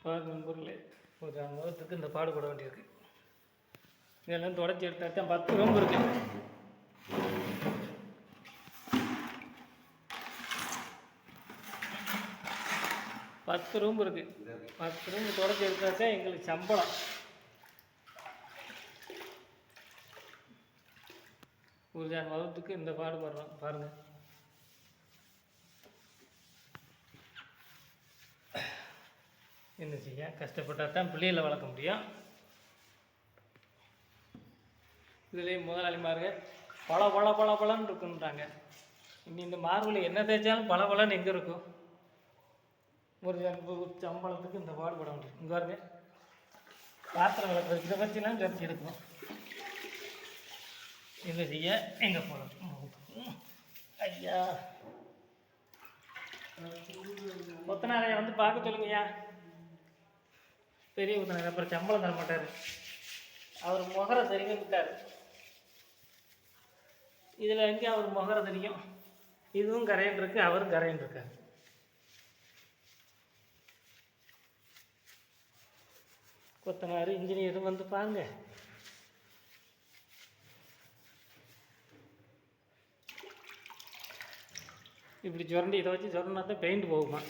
நண்பர்களே, ஒரு மாதத்துக்கு இந்த பாடுபட வேண்டியிருக்கு. இதெல்லாம் தொடச்சி எடுத்தா தான் 10 ரூம் இருக்கு. பத்து ரூம் இருக்கு. 10 ரூம் தொடச்சி எடுத்தா தான் எங்களுக்கு சம்பளம். ஒரு மாதத்துக்கு இந்த பாடுபடுறோம் பாருங்கள். என்ன செய்ய, கஷ்டப்பட்டால் தான் பிள்ளைகளை வளர்க்க முடியும். இதுலேயும் முதலாளிமார்கள் பளன்னு இருக்குன்றாங்க. இனி இந்த மார்பில் என்ன தேய்ச்சாலும் பளன்னு எங்கே இருக்கும்? ஒரு சம்பளத்துக்கு இந்த பாடுபட முடியும். இங்கே பாருங்க, பாத்திரம் வளர்க்குறது இதை பற்றிலாம் கருத்து எடுக்கணும். என்ன செய்ய, எங்கே போகணும்? ஐயா, கொத்தனாரையா வந்து பார்க்க சொல்லுங்கய்யா. பெரிய கொத்தனார் அப்புறம் சம்பளம் தர மாட்டார். அவர் முகரை தெரிஞ்சு விட்டார். இதில் எங்கே அவர் முகரை தெரியும்? இதுவும் கரையன் இருக்கு, அவரும் கரையன் இருக்கார். கொத்தனார் இன்ஜினியரும் வந்து பாருங்க. இப்படி சுரண்டி இதை வச்சு சுரண்டா தான் பெயிண்ட் போகுமா?